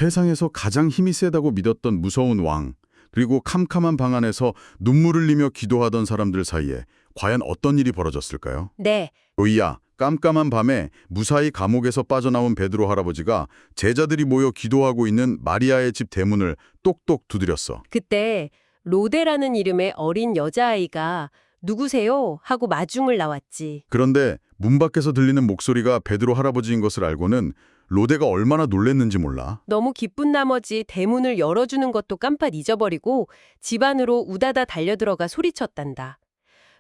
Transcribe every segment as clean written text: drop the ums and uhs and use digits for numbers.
세상에서 가장 힘이 세다고 믿었던 무서운 왕, 그리고 캄캄한 방 안에서 눈물을 흘리며 기도하던 사람들 사이에 과연 어떤 일이 벌어졌을까요? 네, 로이야, 깜깜한 밤에 무사히 감옥에서 빠져나온 베드로 할아버지가 제자들이 모여 기도하고 있는 마리아의 집 대문을 똑똑 두드렸어. 그때 로데라는 이름의 어린 여자아이가 누구세요? 하고 마중을 나왔지. 그런데 문 밖에서 들리는 목소리가 베드로 할아버지인 것을 알고는 로데가 얼마나 놀랬는지 몰라. 너무 기쁜 나머지 대문을 열어주는 것도 깜빡 잊어버리고 집 안으로 우다다 달려들어가 소리쳤단다.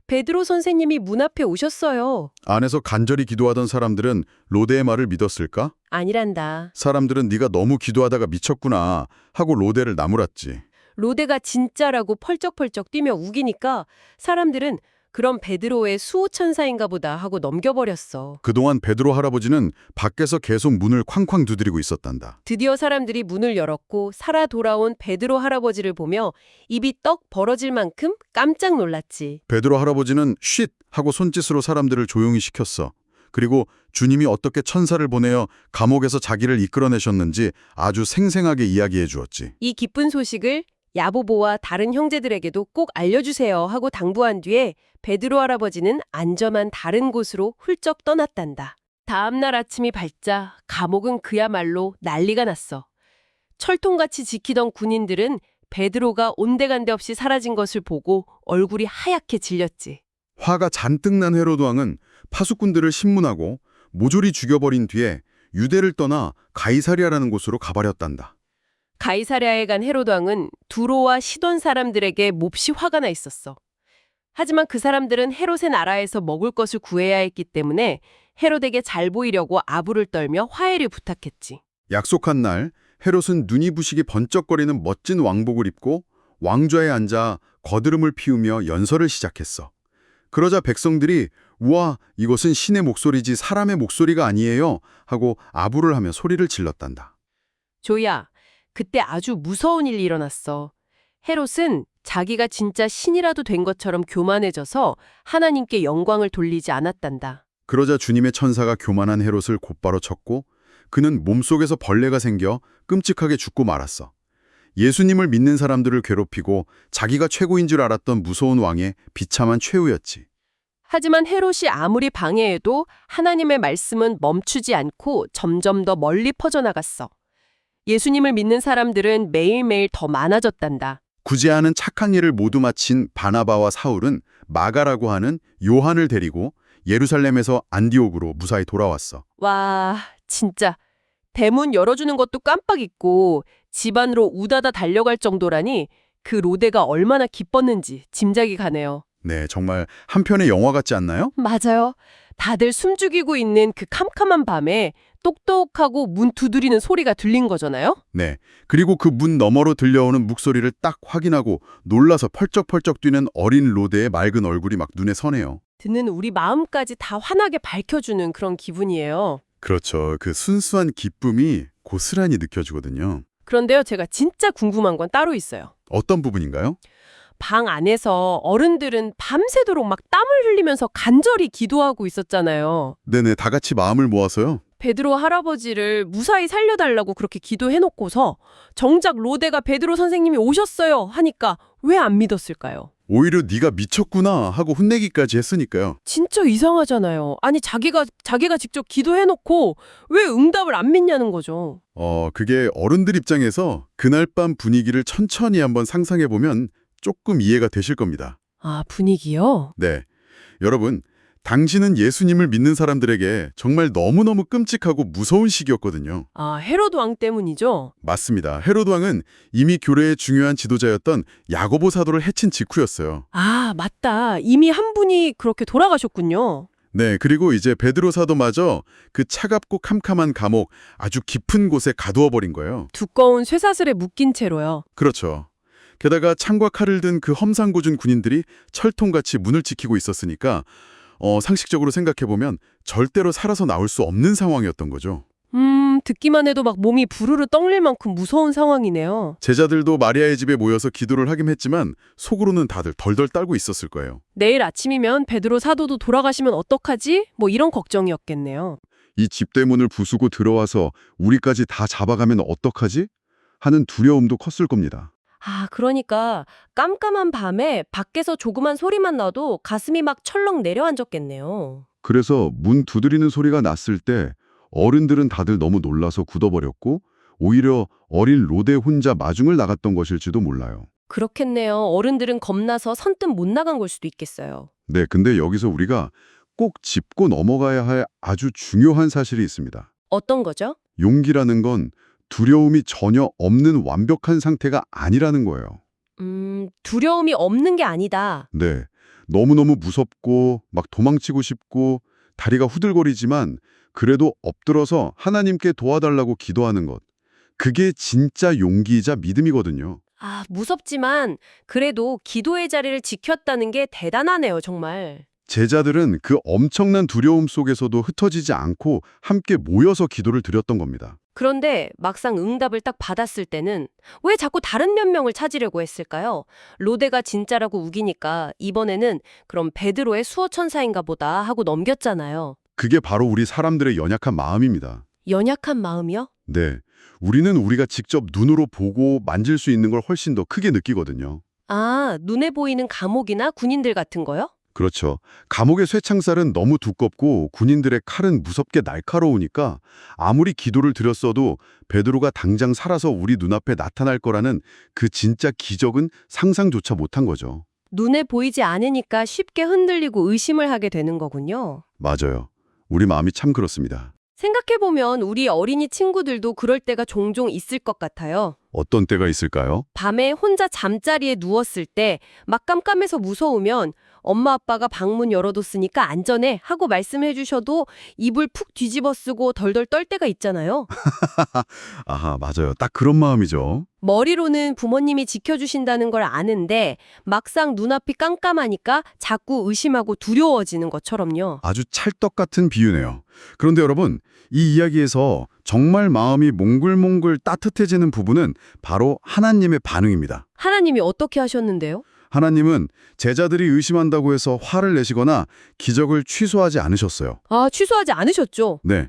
베드로 선생님이 문 앞에 오셨어요. 안에서 간절히 기도하던 사람들은 로데의 말을 믿었을까? 아니란다. 사람들은 네가 너무 기도하다가 미쳤구나 하고 로데를 나무랐지. 로데가 진짜라고 펄쩍펄쩍 뛰며 우기니까 사람들은 그럼 베드로의 수호천사인가 보다 하고 넘겨버렸어. 그동안 베드로 할아버지는 밖에서 계속 문을 쾅쾅 두드리고 있었단다. 드디어 사람들이 문을 열었고 살아 돌아온 베드로 할아버지를 보며 입이 떡 벌어질 만큼 깜짝 놀랐지. 베드로 할아버지는 쉿 하고 손짓으로 사람들을 조용히 시켰어. 그리고 주님이 어떻게 천사를 보내어 감옥에서 자기를 이끌어내셨는지 아주 생생하게 이야기해 주었지. 이 기쁜 소식을 야보보와 다른 형제들에게도 꼭 알려주세요 하고 당부한 뒤에 베드로 할아버지는 안전한 다른 곳으로 훌쩍 떠났단다. 다음 날 아침이 밝자 감옥은 그야말로 난리가 났어. 철통같이 지키던 군인들은 베드로가 온데간데 없이 사라진 것을 보고 얼굴이 하얗게 질렸지. 화가 잔뜩 난 헤로드 왕은 파수꾼들을 신문하고 모조리 죽여버린 뒤에 유대를 떠나 가이사랴라는 곳으로 가버렸단다. 가이사랴에 간 헤로드 왕은 두로와 시돈 사람들에게 몹시 화가 나 있었어. 하지만 그 사람들은 헤롯의 나라에서 먹을 것을 구해야 했기 때문에 헤롯에게 잘 보이려고 아부를 떨며 화해를 부탁했지. 약속한 날 헤롯은 눈이 부시게 번쩍거리는 멋진 왕복을 입고 왕좌에 앉아 거드름을 피우며 연설을 시작했어. 그러자 백성들이 우와, 이것은 신의 목소리지 사람의 목소리가 아니에요 하고 아부를 하며 소리를 질렀단다. 조야, 그때 아주 무서운 일이 일어났어. 헤롯은 자기가 진짜 신이라도 된 것처럼 교만해져서 하나님께 영광을 돌리지 않았단다. 그러자 주님의 천사가 교만한 헤롯을 곧바로 쳤고 그는 몸속에서 벌레가 생겨 끔찍하게 죽고 말았어. 예수님을 믿는 사람들을 괴롭히고 자기가 최고인 줄 알았던 무서운 왕의 비참한 최후였지. 하지만 헤롯이 아무리 방해해도 하나님의 말씀은 멈추지 않고 점점 더 멀리 퍼져나갔어. 예수님을 믿는 사람들은 매일매일 더 많아졌단다. 구제하는 착한 일을 모두 마친 바나바와 사울은 마가라고 하는 요한을 데리고 예루살렘에서 안디옥으로 무사히 돌아왔어. 와, 진짜 대문 열어주는 것도 깜빡 잊고 집 안으로 우다다 달려갈 정도라니 그 로데가 얼마나 기뻤는지 짐작이 가네요. 네, 정말 한편의 영화 같지 않나요? 맞아요. 다들 숨죽이고 있는 그 캄캄한 밤에 똑똑하고 문 두드리는 소리가 들린 거잖아요? 네, 그리고 그 문 너머로 들려오는 목소리를 딱 확인하고 놀라서 펄쩍펄쩍 뛰는 어린 로데의 맑은 얼굴이 막 눈에 선해요. 듣는 우리 마음까지 다 환하게 밝혀주는 그런 기분이에요. 그렇죠. 그 순수한 기쁨이 고스란히 느껴지거든요. 그런데요, 제가 진짜 궁금한 건 따로 있어요. 어떤 부분인가요? 방 안에서 어른들은 밤새도록 막 땀을 흘리면서 간절히 기도하고 있었잖아요. 네네, 다 같이 마음을 모아서요. 베드로 할아버지를 무사히 살려달라고 그렇게 기도해놓고서 정작 로데가 베드로 선생님이 오셨어요 하니까 왜 안 믿었을까요? 오히려 네가 미쳤구나 하고 혼내기까지 했으니까요. 진짜 이상하잖아요. 아니 자기가 직접 기도해놓고 왜 응답을 안 믿냐는 거죠. 그게 어른들 입장에서 그날 밤 분위기를 천천히 한번 상상해보면 조금 이해가 되실 겁니다. 아, 분위기요? 네. 여러분, 당신은 예수님을 믿는 사람들에게 정말 너무너무 끔찍하고 무서운 시기였거든요. 아, 헤롯 왕 때문이죠? 맞습니다. 헤로드 왕은 이미 교회의 중요한 지도자였던 야고보 사도를 해친 직후였어요. 아, 맞다. 이미 한 분이 그렇게 돌아가셨군요. 네, 그리고 이제 베드로 사도마저 그 차갑고 캄캄한 감옥 아주 깊은 곳에 가두어 버린 거예요. 두꺼운 쇠사슬에 묶인 채로요. 그렇죠. 게다가 창과 칼을 든 그 험상궂은 군인들이 철통같이 문을 지키고 있었으니까 상식적으로 생각해보면 절대로 살아서 나올 수 없는 상황이었던 거죠. 듣기만 해도 막 몸이 부르르 떨릴 만큼 무서운 상황이네요. 제자들도 마리아의 집에 모여서 기도를 하긴 했지만 속으로는 다들 덜덜 떨고 있었을 거예요. 내일 아침이면 베드로 사도도 돌아가시면 어떡하지? 뭐 이런 걱정이었겠네요. 이 집대문을 부수고 들어와서 우리까지 다 잡아가면 어떡하지? 하는 두려움도 컸을 겁니다. 아, 그러니까 깜깜한 밤에 밖에서 조그만 소리만 나도 가슴이 막 철렁 내려앉았겠네요. 그래서 문 두드리는 소리가 났을 때 어른들은 다들 너무 놀라서 굳어버렸고 오히려 어린 로데 혼자 마중을 나갔던 것일지도 몰라요. 그렇겠네요. 어른들은 겁나서 선뜻 못 나간 걸 수도 있겠어요. 네, 근데 여기서 우리가 꼭 짚고 넘어가야 할 아주 중요한 사실이 있습니다. 어떤 거죠? 용기라는 건 두려움이 전혀 없는 완벽한 상태가 아니라는 거예요. 두려움이 없는 게 아니다. 네, 너무너무 무섭고 막 도망치고 싶고 다리가 후들거리지만 그래도 엎드려서 하나님께 도와달라고 기도하는 것. 그게 진짜 용기이자 믿음이거든요. 아, 무섭지만 그래도 기도의 자리를 지켰다는 게 대단하네요, 정말. 제자들은 그 엄청난 두려움 속에서도 흩어지지 않고 함께 모여서 기도를 드렸던 겁니다. 그런데 막상 응답을 딱 받았을 때는 왜 자꾸 다른 변명을 찾으려고 했을까요? 로데가 진짜라고 우기니까 이번에는 그럼 베드로의 수호천사인가 보다 하고 넘겼잖아요. 그게 바로 우리 사람들의 연약한 마음입니다. 연약한 마음이요? 네, 우리는 우리가 직접 눈으로 보고 만질 수 있는 걸 훨씬 더 크게 느끼거든요. 아, 눈에 보이는 감옥이나 군인들 같은 거요? 그렇죠. 감옥의 쇠창살은 너무 두껍고 군인들의 칼은 무섭게 날카로우니까 아무리 기도를 드렸어도 베드로가 당장 살아서 우리 눈앞에 나타날 거라는 그 진짜 기적은 상상조차 못한 거죠. 눈에 보이지 않으니까 쉽게 흔들리고 의심을 하게 되는 거군요. 맞아요. 우리 마음이 참 그렇습니다. 생각해보면 우리 어린이 친구들도 그럴 때가 종종 있을 것 같아요. 어떤 때가 있을까요? 밤에 혼자 잠자리에 누웠을 때 막 깜깜해서 무서우면 엄마 아빠가 방문 열어뒀으니까 안전해 하고 말씀해 주셔도 이불 푹 뒤집어 쓰고 덜덜 떨 때가 있잖아요. 아하, 맞아요. 딱 그런 마음이죠. 머리로는 부모님이 지켜주신다는 걸 아는데 막상 눈앞이 깜깜하니까 자꾸 의심하고 두려워지는 것처럼요. 아주 찰떡 같은 비유네요. 그런데 여러분, 이 이야기에서 정말 마음이 몽글몽글 따뜻해지는 부분은 바로 하나님의 반응입니다. 하나님이 어떻게 하셨는데요? 하나님은 제자들이 의심한다고 해서 화를 내시거나 기적을 취소하지 않으셨어요. 아, 취소하지 않으셨죠? 네.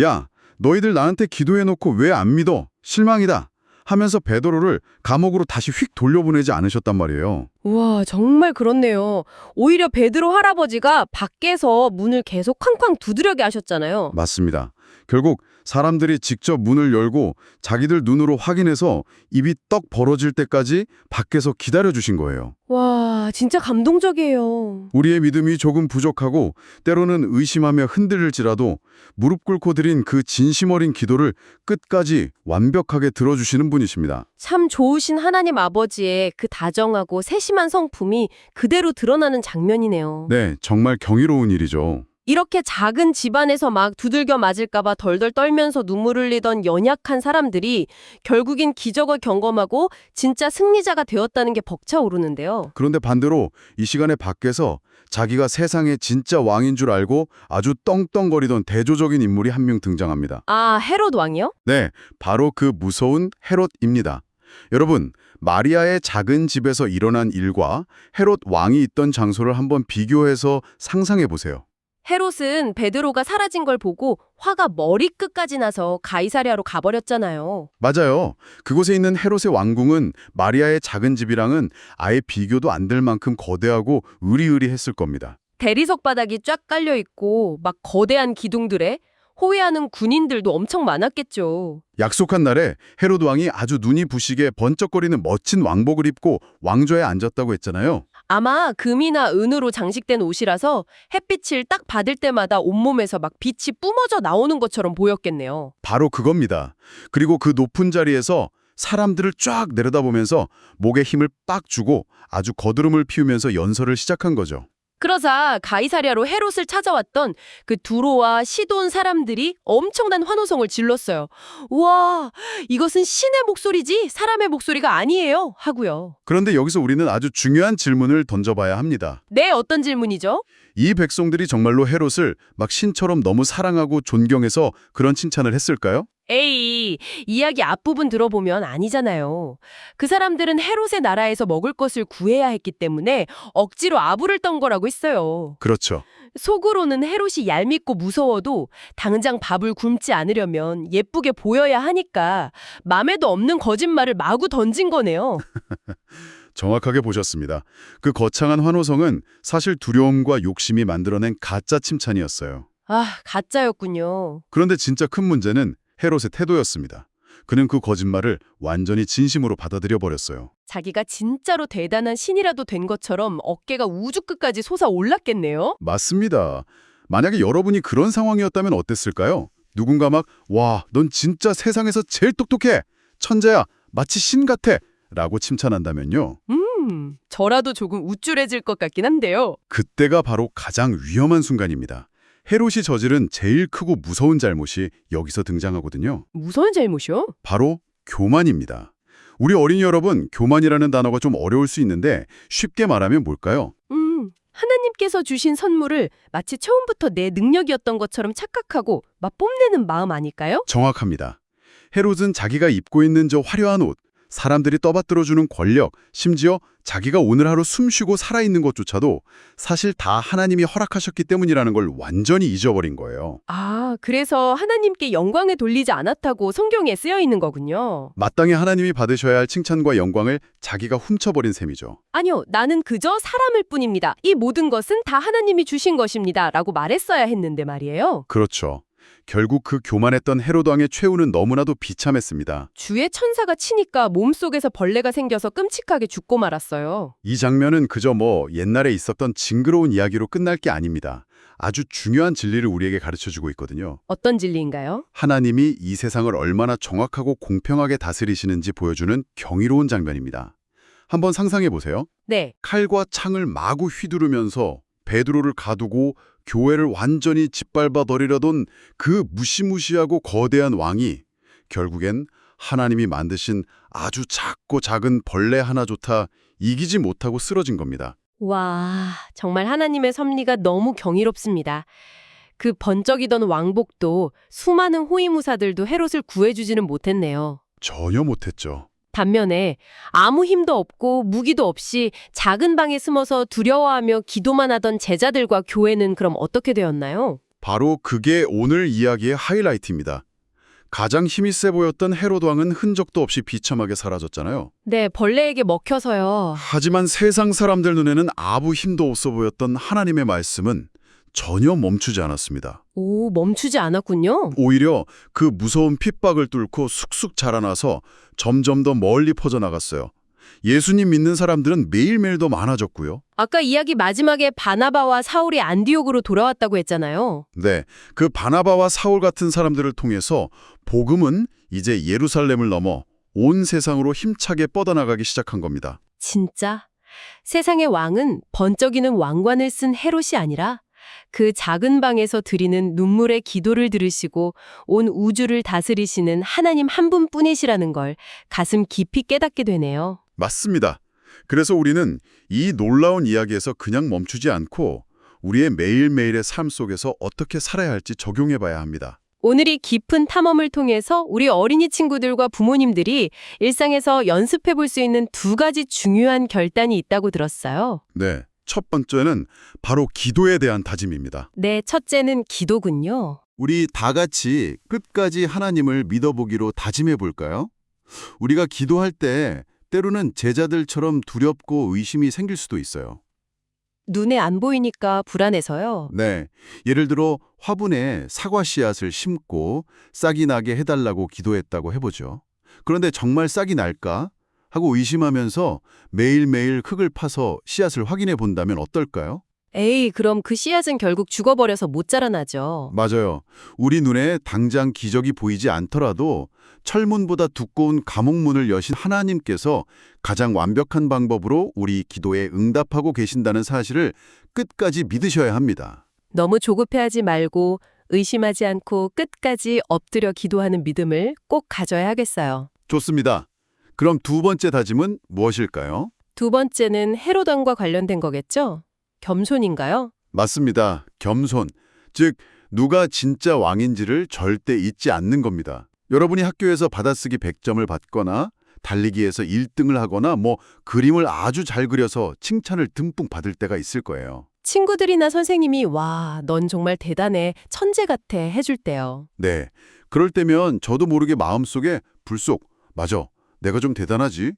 야, 너희들 나한테 기도해놓고 왜 안 믿어? 실망이다. 하면서 베드로를 감옥으로 다시 휙 돌려보내지 않으셨단 말이에요. 와, 정말 그렇네요. 오히려 베드로 할아버지가 밖에서 문을 계속 쾅쾅 두드려게 하셨잖아요. 맞습니다. 결국 사람들이 직접 문을 열고 자기들 눈으로 확인해서 입이 떡 벌어질 때까지 밖에서 기다려주신 거예요. 와, 진짜 감동적이에요. 우리의 믿음이 조금 부족하고 때로는 의심하며 흔들릴지라도 무릎 꿇고 드린 그 진심 어린 기도를 끝까지 완벽하게 들어주시는 분이십니다. 참 좋으신 하나님 아버지의 그 다정하고 세심한 성품이 그대로 드러나는 장면이네요. 네, 정말 경이로운 일이죠. 이렇게 작은 집안에서 막 두들겨 맞을까봐 덜덜 떨면서 눈물 흘리던 연약한 사람들이 결국엔 기적을 경험하고 진짜 승리자가 되었다는 게 벅차오르는데요. 그런데 반대로 이 시간에 밖에서 자기가 세상의 진짜 왕인 줄 알고 아주 떵떵거리던 대조적인 인물이 한 명 등장합니다. 아, 헤롯 왕이요? 네, 바로 그 무서운 헤롯입니다. 여러분, 마리아의 작은 집에서 일어난 일과 헤롯 왕이 있던 장소를 한번 비교해서 상상해 보세요. 헤롯은 베드로가 사라진 걸 보고 화가 머리끝까지 나서 가이사랴로 가버렸잖아요. 맞아요. 그곳에 있는 헤롯의 왕궁은 마리아의 작은 집이랑은 아예 비교도 안 될 만큼 거대하고 으리으리했을 겁니다. 대리석 바닥이 쫙 깔려 있고 막 거대한 기둥들에 호위하는 군인들도 엄청 많았겠죠. 약속한 날에 헤롯 왕이 아주 눈이 부시게 번쩍거리는 멋진 왕복을 입고 왕좌에 앉았다고 했잖아요. 아마 금이나 은으로 장식된 옷이라서 햇빛을 딱 받을 때마다 온몸에서 막 빛이 뿜어져 나오는 것처럼 보였겠네요. 바로 그겁니다. 그리고 그 높은 자리에서 사람들을 쫙 내려다보면서 목에 힘을 빡 주고 아주 거드름을 피우면서 연설을 시작한 거죠. 그러자 가이사랴로 헤롯을 찾아왔던 그 두로와 시돈 사람들이 엄청난 환호성을 질렀어요. 우와, 이것은 신의 목소리지 사람의 목소리가 아니에요 하고요. 그런데 여기서 우리는 아주 중요한 질문을 던져봐야 합니다. 네, 어떤 질문이죠? 이 백성들이 정말로 헤롯을 막 신처럼 너무 사랑하고 존경해서 그런 칭찬을 했을까요? 에이, 이야기 앞부분 들어보면 아니잖아요. 그 사람들은 헤롯의 나라에서 먹을 것을 구해야 했기 때문에 억지로 아부를 떤 거라고 했어요. 그렇죠. 속으로는 헤롯이 얄밉고 무서워도 당장 밥을 굶지 않으려면 예쁘게 보여야 하니까 맘에도 없는 거짓말을 마구 던진 거네요. 정확하게 보셨습니다. 그 거창한 환호성은 사실 두려움과 욕심이 만들어낸 가짜 칭찬이었어요. 아, 가짜였군요. 그런데 진짜 큰 문제는 헤롯의 태도였습니다. 그는 그 거짓말을 완전히 진심으로 받아들여 버렸어요. 자기가 진짜로 대단한 신이라도 된 것처럼 어깨가 우주 끝까지 솟아올랐겠네요. 맞습니다. 만약에 여러분이 그런 상황이었다면 어땠을까요? 누군가 막 와, 넌 진짜 세상에서 제일 똑똑해! 천재야! 마치 신 같아! 라고 칭찬한다면요. 저라도 조금 우쭐해질 것 같긴 한데요. 그때가 바로 가장 위험한 순간입니다. 헤롯이 저지른 제일 크고 무서운 잘못이 여기서 등장하거든요. 무서운 잘못이요? 바로 교만입니다. 우리 어린이 여러분, 교만이라는 단어가 좀 어려울 수 있는데 쉽게 말하면 뭘까요? 하나님께서 주신 선물을 마치 처음부터 내 능력이었던 것처럼 착각하고 막 뽐내는 마음 아닐까요? 정확합니다. 헤롯은 자기가 입고 있는 저 화려한 옷, 사람들이 떠받들어주는 권력, 심지어 자기가 오늘 하루 숨쉬고 살아있는 것조차도 사실 다 하나님이 허락하셨기 때문이라는 걸 완전히 잊어버린 거예요. 아, 그래서 하나님께 영광을 돌리지 않았다고 성경에 쓰여 있는 거군요. 마땅히 하나님이 받으셔야 할 칭찬과 영광을 자기가 훔쳐버린 셈이죠. 아니요, 나는 그저 사람일 뿐입니다. 이 모든 것은 다 하나님이 주신 것입니다. 라고 말했어야 했는데 말이에요. 그렇죠. 결국 그 교만했던 헤롯 왕의 최후는 너무나도 비참했습니다. 주의 천사가 치니까 몸속에서 벌레가 생겨서 끔찍하게 죽고 말았어요. 이 장면은 그저 옛날에 있었던 징그러운 이야기로 끝날 게 아닙니다. 아주 중요한 진리를 우리에게 가르쳐주고 있거든요. 어떤 진리인가요? 하나님이 이 세상을 얼마나 정확하고 공평하게 다스리시는지 보여주는 경이로운 장면입니다. 한번 상상해 보세요. 네. 칼과 창을 마구 휘두르면서 베드로를 가두고 교회를 완전히 짓밟아 버리려던 그 무시무시하고 거대한 왕이 결국엔 하나님이 만드신 아주 작고 작은 벌레 하나조차 이기지 못하고 쓰러진 겁니다. 와, 정말 하나님의 섭리가 너무 경이롭습니다. 그 번쩍이던 왕복도 수많은 호위무사들도 헤롯을 구해주지는 못했네요. 전혀 못했죠. 반면에 아무 힘도 없고 무기도 없이 작은 방에 숨어서 두려워하며 기도만 하던 제자들과 교회는 그럼 어떻게 되었나요? 바로 그게 오늘 이야기의 하이라이트입니다. 가장 힘이 세 보였던 헤롯 왕은 흔적도 없이 비참하게 사라졌잖아요. 네, 벌레에게 먹혀서요. 하지만 세상 사람들 눈에는 아무 힘도 없어 보였던 하나님의 말씀은 전혀 멈추지 않았습니다. 오, 멈추지 않았군요. 오히려 그 무서운 핍박을 뚫고 쑥쑥 자라나서 점점 더 멀리 퍼져나갔어요. 예수님 믿는 사람들은 매일매일 더 많아졌고요. 아까 이야기 마지막에 바나바와 사울이 안디옥으로 돌아왔다고 했잖아요. 네, 그 바나바와 사울 같은 사람들을 통해서 복음은 이제 예루살렘을 넘어 온 세상으로 힘차게 뻗어나가기 시작한 겁니다. 진짜? 세상의 왕은 번쩍이는 왕관을 쓴 헤롯이 아니라 그 작은 방에서 드리는 눈물의 기도를 들으시고 온 우주를 다스리시는 하나님 한 분뿐이시라는 걸 가슴 깊이 깨닫게 되네요. 맞습니다. 그래서 우리는 이 놀라운 이야기에서 그냥 멈추지 않고 우리의 매일매일의 삶 속에서 어떻게 살아야 할지 적용해 봐야 합니다. 오늘 이 깊은 탐험을 통해서 우리 어린이 친구들과 부모님들이 일상에서 연습해 볼 수 있는 두 가지 중요한 결단이 있다고 들었어요. 네, 첫 번째는 바로 기도에 대한 다짐입니다. 네, 첫째는 기도군요. 우리 다 같이 끝까지 하나님을 믿어보기로 다짐해 볼까요? 우리가 기도할 때 때로는 제자들처럼 두렵고 의심이 생길 수도 있어요. 눈에 안 보이니까 불안해서요. 네, 예를 들어 화분에 사과 씨앗을 심고 싹이 나게 해달라고 기도했다고 해보죠. 그런데 정말 싹이 날까? 하고 의심하면서 매일매일 흙을 파서 씨앗을 확인해 본다면 어떨까요? 에이, 그럼 그 씨앗은 결국 죽어버려서 못 자라나죠. 맞아요. 우리 눈에 당장 기적이 보이지 않더라도 철문보다 두꺼운 감옥문을 여신 하나님께서 가장 완벽한 방법으로 우리 기도에 응답하고 계신다는 사실을 끝까지 믿으셔야 합니다. 너무 조급해하지 말고 의심하지 않고 끝까지 엎드려 기도하는 믿음을 꼭 가져야 하겠어요. 좋습니다. 그럼 두 번째 다짐은 무엇일까요? 두 번째는 헤롯 왕과 관련된 거겠죠? 겸손인가요? 맞습니다. 겸손. 즉 누가 진짜 왕인지를 절대 잊지 않는 겁니다. 여러분이 학교에서 받아쓰기 100점을 받거나 달리기에서 1등을 하거나 그림을 아주 잘 그려서 칭찬을 듬뿍 받을 때가 있을 거예요. 친구들이나 선생님이 와, 넌 정말 대단해, 천재 같아 해줄 때요. 네. 그럴 때면 저도 모르게 마음속에 불쑥 맞아. 내가 좀 대단하지?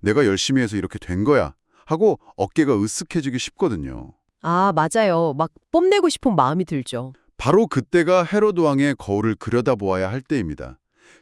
내가 열심히 해서 이렇게 된 거야. 하고 어깨가 으쓱해지기 쉽거든요. 아, 맞아요. 막 뽐내고 싶은 마음이 들죠. 바로 그때가 헤로드 왕의 거울을 들여다보아야 할 때입니다.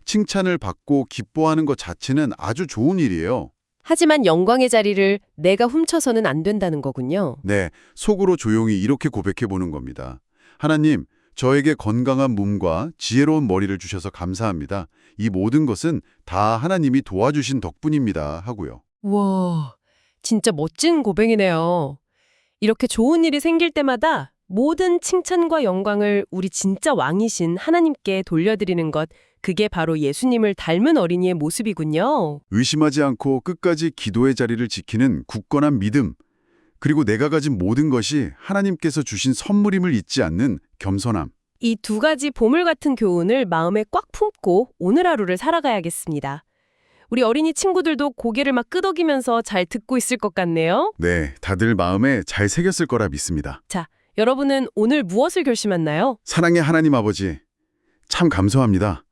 칭찬을 받고 기뻐하는 것 자체는 아주 좋은 일이에요. 하지만 영광의 자리를 내가 훔쳐서는 안 된다는 거군요. 네, 속으로 조용히 이렇게 고백해 보는 겁니다. 하나님, 저에게 건강한 몸과 지혜로운 머리를 주셔서 감사합니다. 이 모든 것은 다 하나님이 도와주신 덕분입니다. 하고요. 우와, 진짜 멋진 고백이네요. 이렇게 좋은 일이 생길 때마다 모든 칭찬과 영광을 우리 진짜 왕이신 하나님께 돌려드리는 것, 그게 바로 예수님을 닮은 어린이의 모습이군요. 의심하지 않고 끝까지 기도의 자리를 지키는 굳건한 믿음, 그리고 내가 가진 모든 것이 하나님께서 주신 선물임을 잊지 않는 겸손함. 이 두 가지 보물 같은 교훈을 마음에 꽉 품고 오늘 하루를 살아가야겠습니다. 우리 어린이 친구들도 고개를 막 끄덕이면서 잘 듣고 있을 것 같네요. 네, 다들 마음에 잘 새겼을 거라 믿습니다. 자, 여러분은 오늘 무엇을 결심했나요? 사랑의 하나님 아버지, 참 감사합니다.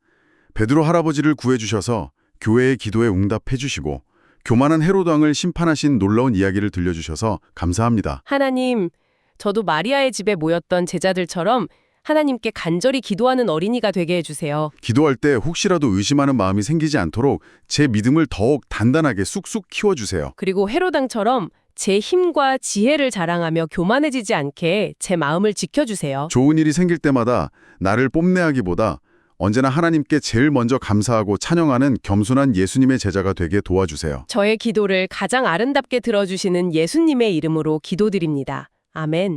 베드로 할아버지를 구해주셔서 교회의 기도에 응답해 주시고 교만한 헤로드 왕을 심판하신 놀라운 이야기를 들려주셔서 감사합니다. 하나님, 저도 마리아의 집에 모였던 제자들처럼 하나님께 간절히 기도하는 어린이가 되게 해주세요. 기도할 때 혹시라도 의심하는 마음이 생기지 않도록 제 믿음을 더욱 단단하게 쑥쑥 키워주세요. 그리고 헤로당처럼 제 힘과 지혜를 자랑하며 교만해지지 않게 제 마음을 지켜주세요. 좋은 일이 생길 때마다 나를 뽐내하기보다 언제나 하나님께 제일 먼저 감사하고 찬양하는 겸손한 예수님의 제자가 되게 도와주세요. 저의 기도를 가장 아름답게 들어주시는 예수님의 이름으로 기도드립니다. 아멘.